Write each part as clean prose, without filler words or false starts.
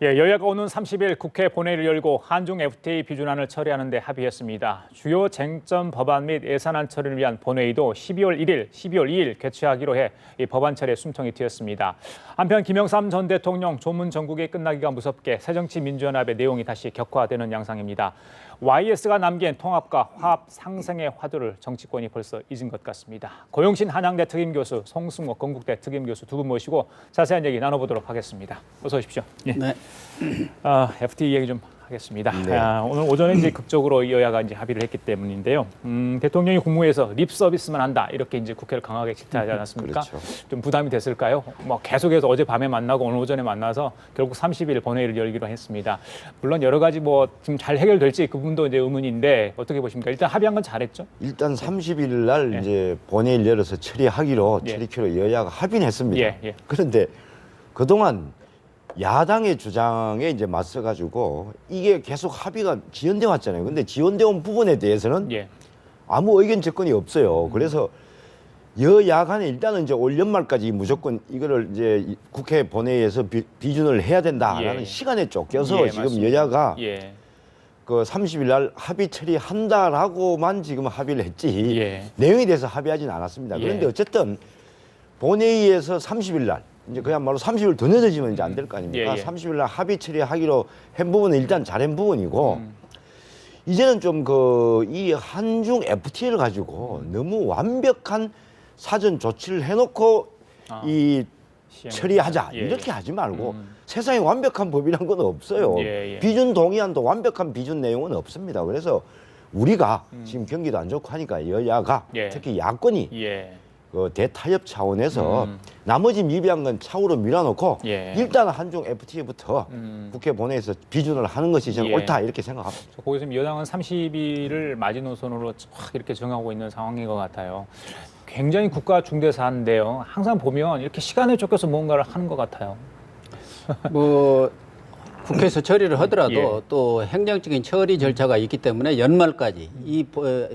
예, 여야가 오는 30일 국회 본회의를 열고 한중 FTA 비준안을 처리하는 데 합의했습니다. 주요 쟁점 법안 및 예산안 처리를 위한 본회의도 12월 1일, 12월 2일 개최하기로 해 이 법안 처리에 숨통이 트였습니다. 한편 김영삼 전 대통령 조문 정국이 끝나기가 무섭게 새정치민주연합의 내용이 다시 격화되는 양상입니다. YS가 남긴 통합과 화합 상생의 화두를 정치권이 벌써 잊은 것 같습니다. 고용신 한양대 특임교수, 송승호 건국대 특임교수 두 분 모시고 자세한 얘기 나눠보도록 하겠습니다. 어서 오십시오. 예. 네. FTA 얘기 좀 하겠습니다. 네. 오늘 오전에 이제 극적으로 여야가 이제 합의를 했기 때문인데요. 대통령이 국무회에서 립 서비스만 한다 이렇게 이제 국회를 강하게 질타하지 않았습니까? 그렇죠. 좀 부담이 됐을까요? 뭐 계속해서 어제 밤에 만나고 오늘 오전에 만나서 결국 30일 본회의를 열기로 했습니다. 물론 여러 가지 뭐 지금 잘 해결될지 그 부분도 이제 의문인데 어떻게 보십니까? 일단 합의한 건 잘했죠? 일단 30일 날 이제 본회의를 열어서 처리하기로 여야가 합의는 했습니다. 그런데 그동안 야당의 주장에 이제 맞서가지고 이게 계속 합의가 지연돼 왔잖아요. 근데 지연돼 온 부분에 대해서는 아무 의견 접근이 없어요. 그래서 여야 간에 일단은 이제 올 연말까지 무조건 이거를 이제 국회 본회의에서 비준을 해야 된다라는 시간에 쫓겨서 지금 맞습니다. 여야가 그 30일 날 합의 처리한다라고만 지금 합의를 했지 내용에 대해서 합의하지는 않았습니다. 그런데 어쨌든 본회의에서 30일 날 이제 그야말로 30일 더 늦어지면 이제 안 될 거 아닙니까? 30일 날 합의 처리하기로 한 부분은 일단 잘한 부분이고 이제는 좀 그 이 한중 FTA를 가지고 너무 완벽한 사전 조치를 해놓고 이 처리하자 이렇게 하지 말고 세상에 완벽한 법이란 건 없어요. 비준 동의안도 완벽한 비준 내용은 없습니다. 그래서 우리가 지금 경기도 안 좋고 하니까 여야가 특히 야권이 그 대타협 차원에서 나머지 미비한 건 차후로 밀어놓고 일단 한중 FTA부터 국회 본회의에서 비준을 하는 것이 저는 옳다 이렇게 생각합니다. 거기서 지금 여당은 30일을 마지노선으로 확 이렇게 정하고 있는 상황인 것 같아요. 굉장히 국가 중대 사안인데요. 항상 보면 이렇게 시간에 쫓겨서 뭔가를 하는 것 같아요. 뭐 국회에서 처리를 하더라도 또 행정적인 처리 절차가 있기 때문에 연말까지 이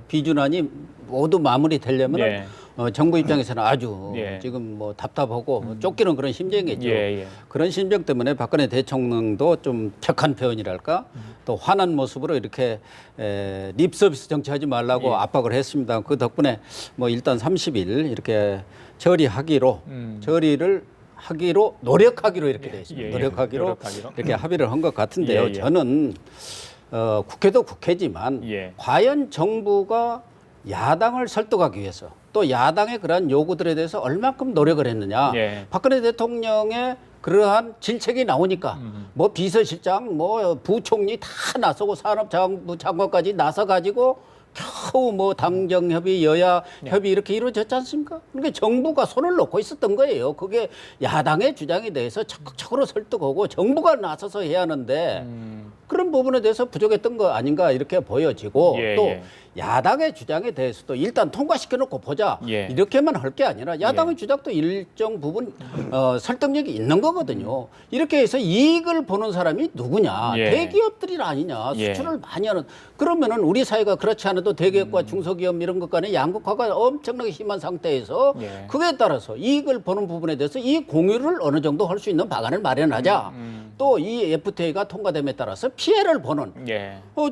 비준안이 모두 마무리되려면 정부 입장에서는 아주 지금 뭐 답답하고 쫓기는 그런 심정이겠죠. 그런 심정 때문에 박근혜 대통령도 좀 격한 표현이랄까 또 화난 모습으로 이렇게 립 서비스 정치하지 말라고 압박을 했습니다. 그 덕분에 뭐 일단 30일 이렇게 처리하기로 노력하기로 이렇게 되어 있습니다. 노력하기로 이렇게 합의를 한 것 같은데요. 저는 국회도 국회지만 과연 정부가 야당을 설득하기 위해서 또 야당의 그러한 요구들에 대해서 얼마큼 노력을 했느냐. 박근혜 대통령의 그러한 질책이 나오니까 뭐 비서실장, 뭐 부총리 다 나서고 산업자원부 장관까지 나서가지고 겨우 뭐 당정협의, 여야 협의 이렇게 이루어졌지 않습니까? 그러니까 정부가 손을 놓고 있었던 거예요. 그게 야당의 주장에 대해서 적극적으로 설득하고 정부가 나서서 해야 하는데 그런 부분에 대해서 부족했던 거 아닌가 이렇게 보여지고 또 야당의 주장에 대해서도 일단 통과시켜놓고 보자 이렇게만 할 게 아니라 야당의 주장도 일정 부분 설득력이 있는 거거든요. 이렇게 해서 이익을 보는 사람이 누구냐. 대기업들이 아니냐. 수출을 많이 하는. 그러면은 우리 사회가 그렇지 않아도 대기업과 중소기업 이런 것 간에 양극화가 엄청나게 심한 상태에서 그에 따라서 이익을 보는 부분에 대해서 이 공유를 어느 정도 할 수 있는 방안을 마련하자. 또 이 FTA가 통과됨에 따라서 피해를 보는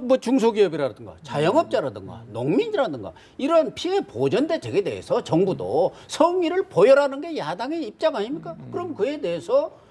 뭐 중소기업이라든가 자영업자라든가 농민이라든가 이런 피해 보전 대책에 대해서 정부도 성의를 보여라는 게 야당의 입장 아닙니까? 그럼 그에 대해서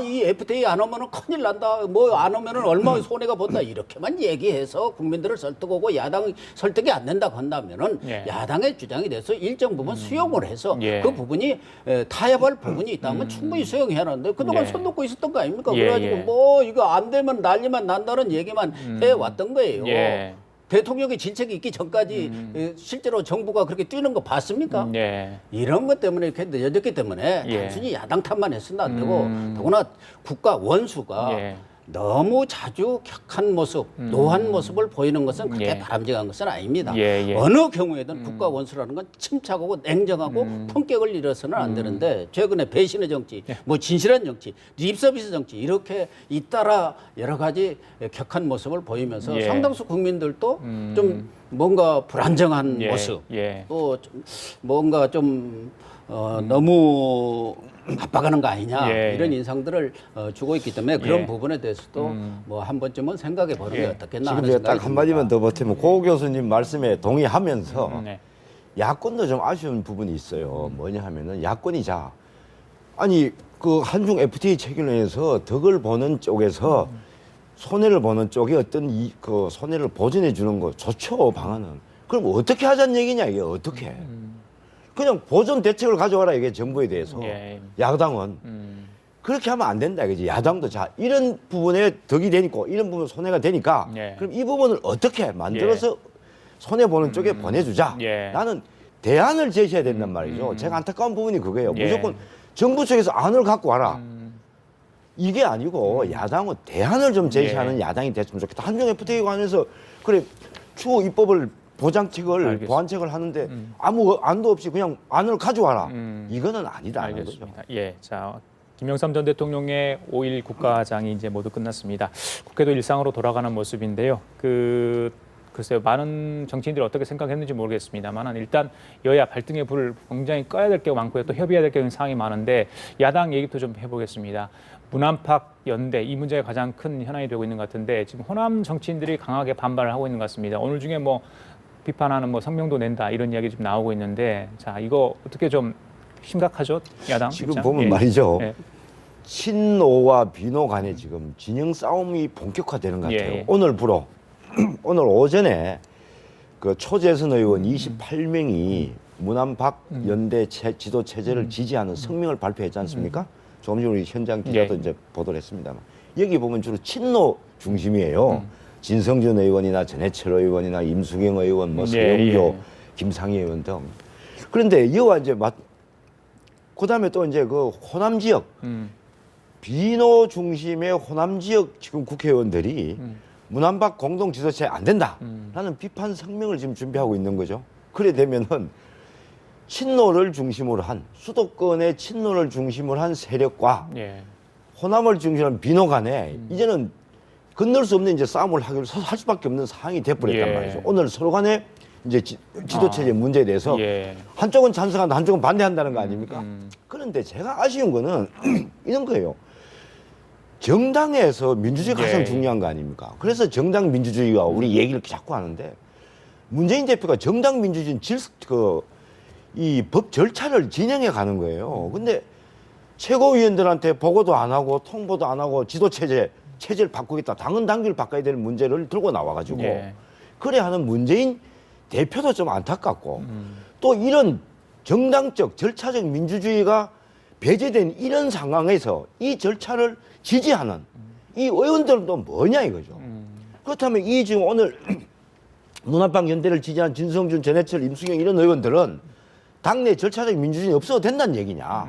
이 FTA 안 오면은 큰일 난다. 뭐 안 오면은 얼마나 손해가 본다. 이렇게만 얘기해서 국민들을 설득하고 야당이 설득이 안 된다고 한다면은 야당의 주장에 대해서 일정 부분 수용을 해서 그 부분이 타협할 부분이 있다면 충분히 수용해야 하는데 그동안 손 놓고 있었던 거 아닙니까? 그래가지고 뭐 이거 안 되면 난리만 난다는 얘기만 해왔던 거예요. 대통령의 질책이 있기 전까지 실제로 정부가 그렇게 뛰는 거 봤습니까? 이런 것 때문에 이렇게 늦어졌기 때문에 단순히 야당 탓만 했으면 안 되고 더구나 국가 원수가 너무 자주 격한 모습, 노한 모습을 보이는 것은 그렇게 바람직한 것은 아닙니다. 어느 경우에든 국가 원수라는 건 침착하고 냉정하고 품격을 잃어서는 안 되는데 최근에 배신의 정치, 뭐 진실한 정치, 립서비스 정치 이렇게 잇따라 여러 가지 격한 모습을 보이면서 상당수 국민들도 좀 뭔가 불안정한 모습, 또 좀 뭔가 좀 너무 압박하는 거 아니냐 예. 이런 인상들을 주고 있기 때문에 그런 예. 부분에 대해서도 뭐 한 번쯤은 생각해 보는 게 예. 어떻겠나 지금 하는 제가 생각이 딱 한마디만 듭니다. 더 보태면 고 교수님 말씀에 동의하면서 네. 야권도 좀 아쉬운 부분이 있어요. 뭐냐 하면은 야권이 아니 그 한중 FTA 체결에서 덕을 보는 쪽에서 손해를 보는 쪽에 어떤 그 손해를 보전해 주는 거 좋죠, 방안은. 그럼 어떻게 하자는 얘기냐 이게 어떻게? 그냥 보전 대책을 가져와라 이게 정부에 대해서. 예. 야당은 그렇게 하면 안 된다 이거지. 야당도 이런 부분에 덕이 되니까 이런 부분 손해가 되니까 예. 그럼 이 부분을 어떻게 만들어서 손해 보는 쪽에 보내주자. 예. 나는 대안을 제시해야 된단 말이죠. 제가 안타까운 부분이 그거예요. 예. 무조건 정부 쪽에서 안을 갖고 와라. 이게 아니고 야당은 대안을 좀 제시하는 예. 야당이 됐으면 좋겠다. 한중 FTA 관해서 그래 추후 입법을 보장책을 알겠습니다. 보완책을 하는데 아무 안도 없이 그냥 안을 가져와라. 이거는 아니다는 거죠. 알겠습니다. 예, 자 김영삼 전 대통령의 5.1 국가장이 이제 모두 끝났습니다. 국회도 일상으로 돌아가는 모습인데요. 글쎄요, 많은 정치인들이 어떻게 생각했는지 모르겠습니다만 일단 여야 발등의 불을 굉장히 꺼야 될 게 많고요. 또 협의해야 될 게 상당히 많은데 야당 얘기도 좀 해보겠습니다. 문안팍 연대 이 문제가 가장 큰 현안이 되고 있는 것 같은데 지금 호남 정치인들이 강하게 반발을 하고 있는 것 같습니다. 오늘 중에 뭐 비판하는 뭐 성명도 낸다 이런 이야기 좀 나오고 있는데 자 이거 어떻게 좀 심각하죠 야당 지금 입장? 보면 예. 말이죠. 예. 친노와 비노 간에 지금 진영 싸움이 본격화되는 것 같아요. 예. 오늘 오전에 그 초재선 의원 28명이 문안박 연대 지도 체제를 지지하는 성명을 발표했지 않습니까? 조금 전에 우리 현장 기자도 예. 이제 보도를 했습니다만 여기 보면 주로 친노 중심이에요. 진성준 의원이나 전해철 의원이나 임수경 의원, 뭐 서영교, 예. 김상희 의원 등. 그런데 이와 이제 그다음에 또 이제 그 호남 지역 비노 중심의 호남 지역 지금 국회의원들이 문안박 공동 지도체 안 된다라는 비판 성명을 지금 준비하고 있는 거죠. 그래 되면은 친노를 중심으로 한 수도권의 친노를 중심으로 한 세력과 예. 호남을 중심으로 한 비노 간에 이제는 건널 수 없는 이제 싸움을 할 수밖에 없는 상황이 돼버렸단 예. 말이죠. 오늘 서로 간에 이제 지도체제 문제에 대해서 예. 한쪽은 찬성한다, 한쪽은 반대한다는 거 아닙니까? 그런데 제가 아쉬운 거는 이런 거예요. 정당에서 민주주의가 가장 예. 중요한 거 아닙니까? 그래서 정당 민주주의가 우리 얘기를 자꾸 하는데 문재인 대표가 정당 민주주의 이 법 절차를 진행해 가는 거예요. 근데 최고위원들한테 보고도 안 하고 통보도 안 하고 체제를 바꾸겠다. 당헌 당규를 바꿔야 될 문제를 들고 나와가지고 예. 그래 하는 문재인 대표도 좀 안타깝고 또 이런 정당적 절차적 민주주의가 배제된 이런 상황에서 이 절차를 지지하는 이 의원들도 뭐냐 이거죠. 그렇다면 이 지금 오늘 문안박 연대를 지지한 진성준, 전해철, 임수경 이런 의원들은 당내 절차적 민주주의 없어도 된다는 얘기냐.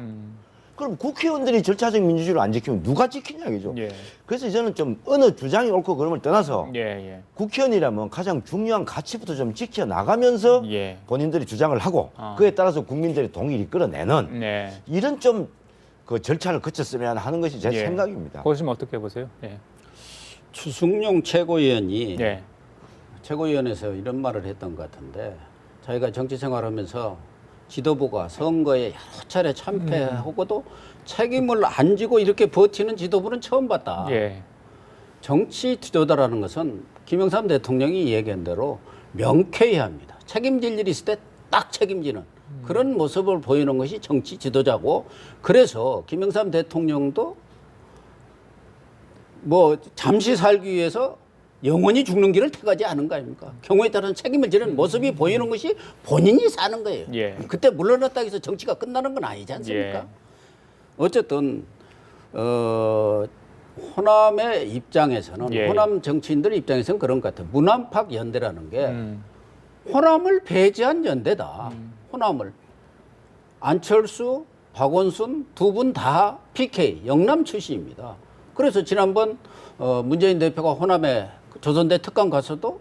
그럼 국회의원들이 절차적 민주주의를 안 지키면 누가 지키냐 이거죠. 예. 그래서 저는 좀 어느 주장이 옳고 그름을 떠나서 예. 국회의원이라면 가장 중요한 가치부터 좀 지켜나가면서 예. 본인들이 주장을 하고 그에 따라서 국민들의 동의를 이끌어내는 네. 이런 좀 그 절차를 거쳤으면 하는 것이 제 예. 생각입니다. 보시면 어떻게 보세요? 예. 추승용 최고위원이 예. 최고위원회에서 이런 말을 했던 것 같은데 자기가 정치 생활하면서 지도부가 선거에 여러 차례 참패하고도 책임을 안 지고 이렇게 버티는 지도부는 처음 봤다. 예. 정치 지도자라는 것은 김영삼 대통령이 얘기한 대로 명쾌해야 합니다. 책임질 일이 있을 때 딱 책임지는 그런 모습을 보이는 것이 정치 지도자고 그래서 김영삼 대통령도 뭐 잠시 살기 위해서 영원히 죽는 길을 택하지 않은 거 아닙니까? 경우에 따라서 책임을 지는 모습이 보이는 것이 본인이 사는 거예요. 예. 그때 물러났다 해서 정치가 끝나는 건 아니지 않습니까? 예. 어쨌든 호남의 입장에서는 예. 호남 정치인들 입장에서는 그런 것 같아요. 문안팍 연대라는 게 호남을 배제한 연대다. 호남을 안철수, 박원순 두 분 다 PK 영남 출신입니다. 그래서 지난번 문재인 대표가 호남에 조선대 특강 가서도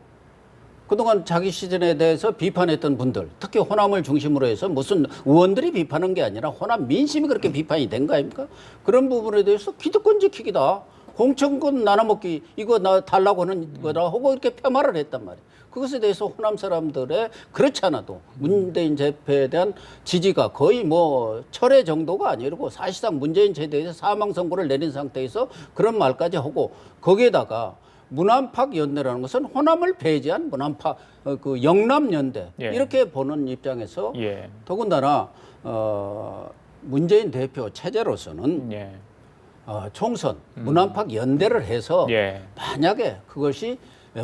그동안 자기 시즌에 대해서 비판했던 분들, 특히 호남을 중심으로 해서 무슨 의원들이 비판한 게 아니라 호남 민심이 그렇게 비판이 된 거 아닙니까? 그런 부분에 대해서 기득권 지키기다. 공천권 나눠먹기 이거 나 달라고 하는 거다 하고 이렇게 폄하를 했단 말이에요. 그것에 대해서 호남 사람들의 그렇지 않아도 문재인 대표에 대한 지지가 거의 뭐 철회 정도가 아니고 사실상 문재인 제도에서 사망 선고를 내린 상태에서 그런 말까지 하고 거기에다가 문안파 연대라는 것은 호남을 배제한 문안파 그 영남 연대 예. 이렇게 보는 입장에서 예. 더군다나 문재인 대표 체제로서는 예. 총선 문안파 연대를 해서 예. 만약에 그것이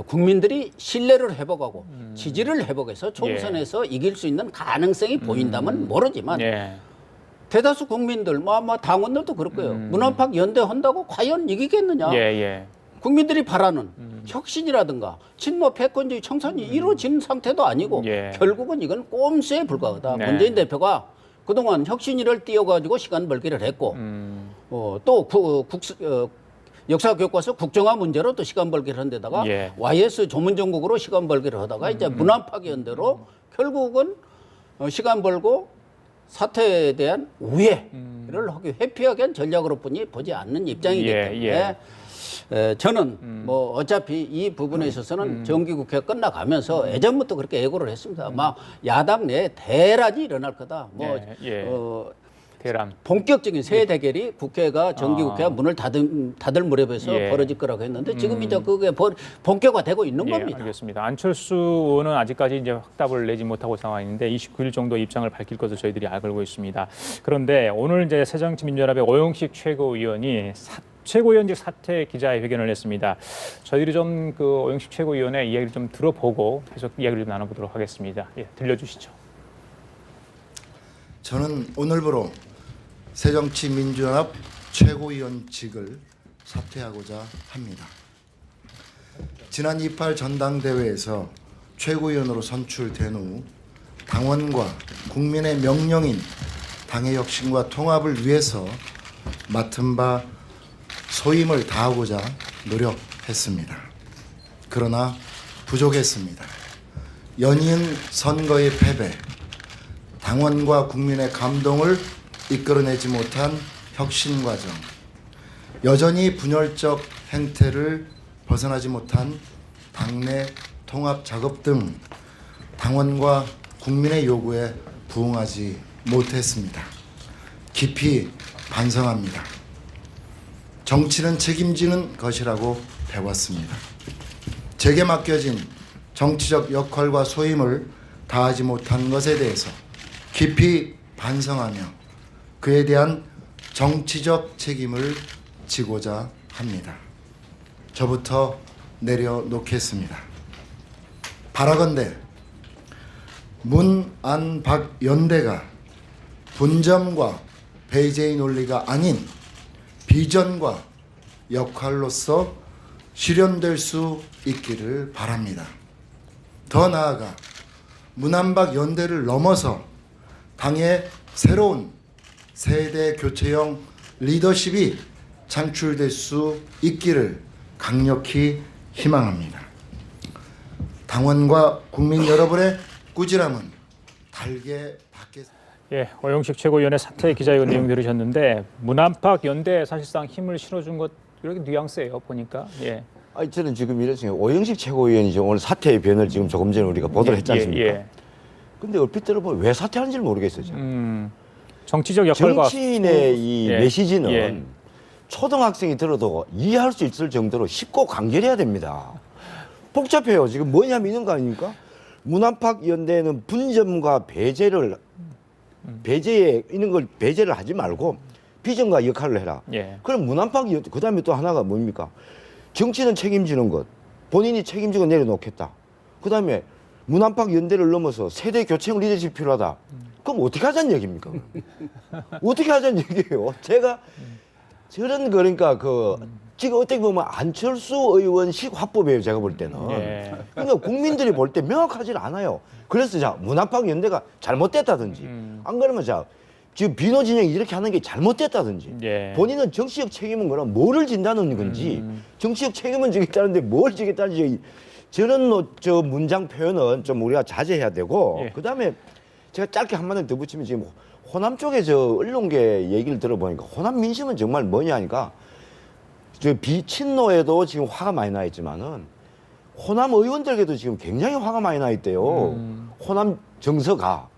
국민들이 신뢰를 회복하고 지지를 회복해서 총선에서 이길 수 있는 가능성이 보인다면 모르지만 예. 대다수 국민들 뭐 당원들도 그럴 거예요. 문안파 연대한다고 과연 이기겠느냐? 예. 예. 국민들이 바라는 혁신이라든가 친모 패권주의 청산이 이루어진 상태도 아니고 예. 결국은 이건 꼼수에 불과하다. 네. 문재인 대표가 그동안 혁신위를 띄워가지고 시간 벌기를 했고 또 역사 교과서 국정화 문제로 또 시간 벌기를 한 데다가 예. YS 조문 정국으로 시간 벌기를 하다가 이제 문안파 연대로 결국은 시간 벌고 사태에 대한 우회를 하기 회피하기 위한 전략으로 뿐이 보지 않는 입장이기 예, 때문에 예. 저는 뭐 어차피 이 부분에 있어서는 정기국회가 끝나가면서 예전부터 그렇게 예고를 했습니다. 아마 야당 내에 대란이 일어날 거다. 뭐 예. 대란. 본격적인 새 대결이 국회가 정기국회가 문을 닫을 무렵에서 예. 벌어질 거라고 했는데 지금 이제 그게 본격화되고 있는 예, 겁니다. 알겠습니다. 안철수 의원은 아직까지 이제 확답을 내지 못하고 상황인데 29일 정도 입장을 밝힐 것으로 저희들이 알고 있습니다. 그런데 오늘 이제 새정치민주연합의 오영식 최고위원이 최고위원직 사퇴 기자회견을 했습니다. 저희들이 좀 그 오영식 최고위원의 이야기를 좀 들어보고 계속 이야기를 좀 나눠보도록 하겠습니다. 예, 들려주시죠. 저는 오늘부로 새정치민주연합 최고위원직을 사퇴하고자 합니다. 지난 28 전당대회에서 최고위원으로 선출된 후 당원과 국민의 명령인 당의 혁신과 통합을 위해서 맡은 바 소임을 다하고자 노력했습니다. 그러나 부족했습니다. 연이은 선거의 패배, 당원과 국민의 감동을 이끌어내지 못한 혁신 과정, 여전히 분열적 행태를 벗어나지 못한 당내 통합 작업 등 당원과 국민의 요구에 부응하지 못했습니다. 깊이 반성합니다. 정치는 책임지는 것이라고 배웠습니다. 제게 맡겨진 정치적 역할과 소임을 다하지 못한 것에 대해서 깊이 반성하며 그에 대한 정치적 책임을 지고자 합니다. 저부터 내려놓겠습니다. 바라건대 문안박 연대가 분점과 배제의 논리가 아닌 비전과 역할로서 실현될 수 있기를 바랍니다. 더 나아가 문안박 연대를 넘어서 당의 새로운 세대 교체형 리더십이 창출될 수 있기를 강력히 희망합니다. 당원과 국민 여러분의 꾸지람은 달게 받겠습니다. 예, 오영식 최고위원의 사퇴 기자회견 내용 들으셨는데 문안박 연대에 사실상 힘을 실어준 것 이렇게 뉘앙스예요 보니까. 예. 아니 저는 지금 이런 생각, 오영식 최고위원이 오늘 사퇴의 변을 지금 조금 전에 우리가 보도를 했지 않습니까? 근데 얼핏 들어보면 왜 사퇴하는지 모르겠어요. 정치적 역할과 정치인의 이 예. 메시지는 예. 초등학생이 들어도 이해할 수 있을 정도로 쉽고 간결해야 됩니다. 복잡해요. 지금 뭐냐면 이런 거 아닙니까? 문안박 연대는 분점과 배제에 이런 걸 배제를 하지 말고 비전과 역할을 해라. 예. 그럼 문안박 연대 그다음에 또 하나가 뭡니까? 정치는 책임지는 것. 본인이 책임지고 내려놓겠다. 그다음에 문안박 연대를 넘어서 세대 교체형 리더십이 필요하다. 그럼 어떻게 하자는 얘기입니까? 어떻게 하자는 얘기예요? 제가 저런 그러니까 지금 어떻게 보면 안철수 의원식 화법이에요. 제가 볼 때는. 예. 그러니까 국민들이 볼 때 명확하지 않아요. 그래서 자 문안박 연대가 잘못됐다든지 안 그러면 자 지금 비노 진영이 이렇게 하는 게 잘못됐다든지 예. 본인은 정치적 책임은 그럼 뭐를 진다는 건지 정치적 책임은 지겠다는데 뭘 지겠다는지 저런 저 문장 표현은 좀 우리가 자제해야 되고 예. 그다음에 제가 짧게 한마디 더 붙이면 지금 호남 쪽에 저 언론계 얘기를 들어보니까 호남 민심은 정말 뭐냐 하니까 저 비친노에도 지금 화가 많이 나 있지만은 호남 의원들에게도 지금 굉장히 화가 많이 나 있대요. 호남 정서가.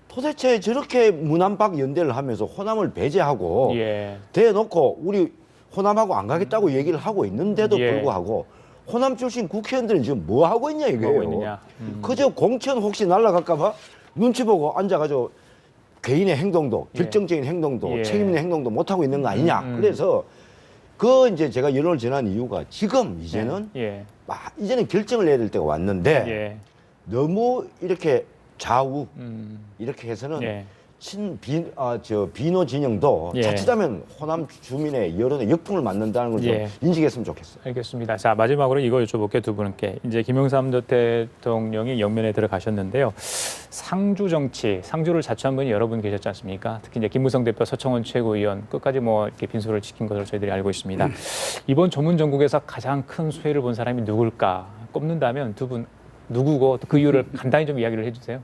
도대체 저렇게 문안박 연대를 하면서 호남을 배제하고 대놓고 우리 호남하고 안 가겠다고 얘기를 하고 있는데도 불구하고 호남 출신 국회의원들은 지금 뭐 하고 있냐 이거예요. 그저 공천 혹시 날아갈까 봐 눈치 보고 앉아가지고 개인의 행동도 결정적인 행동도 책임 있는 행동도 못 하고 있는 거 아니냐. 그래서 그 이제 제가 여론을 전한 이유가 지금 이제는 이제는 결정을 내야 될 때가 왔는데 너무 이렇게 좌우 이렇게 해서는 비노 진영도 자칫하면 호남 주민의 여론에 역풍을 맞는다는 걸 좀 인식했으면 좋겠어요. 알겠습니다. 자, 마지막으로 이거 여쭤볼게요, 두 분께. 이제 김영삼 대통령이 영면에 들어가셨는데요. 상주 정치, 상주를 자처한 분이 여러 분 계셨지 않습니까? 특히 이제 김무성 대표, 서청원 최고위원 끝까지 뭐 이렇게 빈소를 지킨 것으로 저희들이 알고 있습니다. 이번 조문 정국에서 가장 큰 수혜를 본 사람이 누굴까 꼽는다면 두 분 누구고 그 이유를 간단히 좀 이야기를 해주세요.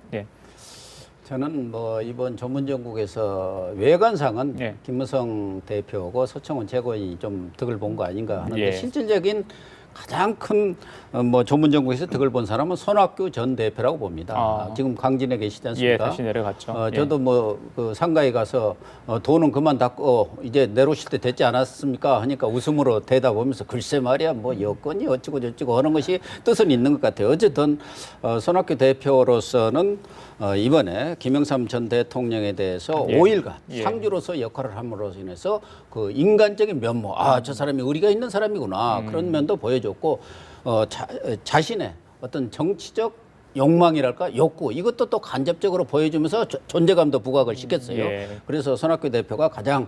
저는 뭐 이번 조문정국에서 외관상은 김무성 대표고 서청원 최고위원이 좀 득을 본 거 아닌가 하는데 실질적인 가장 큰 뭐 조문정국에서 득을 본 사람은 손학규 전 대표라고 봅니다. 지금 강진에 계시지 않습니까? 다시 내려갔죠. 저도 뭐 그 상가에 가서 돈은 그만 닦고 이제 내려오실 때 됐지 않았습니까? 하니까 웃음으로 대답하면서 글쎄 말이야 뭐 여건이 어찌고 저찌고 하는 것이 뜻은 있는 것 같아요. 어쨌든 손학규 대표로서는 이번에 김영삼 전 대통령에 대해서 5일간 상주로서 역할을 함으로써 인해서 그 인간적인 면모, 저 사람이 의리가 있는 사람이구나 그런 면도 보여줬고 자신의 어떤 정치적 욕망이랄까 욕구 이것도 또 간접적으로 보여주면서 존재감도 부각을 시켰어요. 그래서 손학규 대표가 가장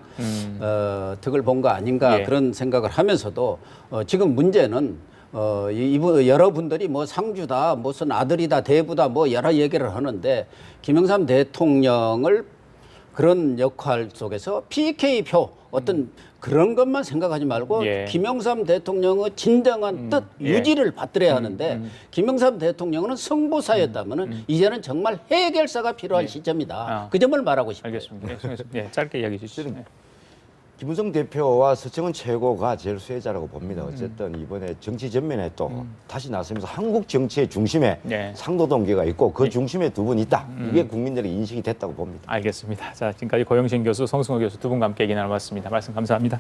득을 본 거 아닌가 그런 생각을 하면서도 지금 문제는 여러분들이 뭐 상주다 무슨 아들이다 대부다 뭐 여러 얘기를 하는데 김영삼 대통령을 그런 역할 속에서 PK표 어떤 그런 것만 생각하지 말고 김영삼 대통령의 진정한 뜻 유지를 받들어야 하는데 김영삼 대통령은 승부사였다면은 이제는 정말 해결사가 필요한 시점이다. 그 점을 말하고 싶어요. 알겠습니다. 짧게 이야기해 주시죠. 김무성 대표와 서청원 최고가 제일 수혜자라고 봅니다. 어쨌든 이번에 정치 전면에 또 다시 나서면서 한국 정치의 중심에 상도동계가 있고 그 중심에 두 분 있다. 이게 국민들의 인식이 됐다고 봅니다. 알겠습니다. 자, 지금까지 고영신 교수, 성승호 교수 두 분과 함께 얘기 나눠봤습니다. 말씀 감사합니다.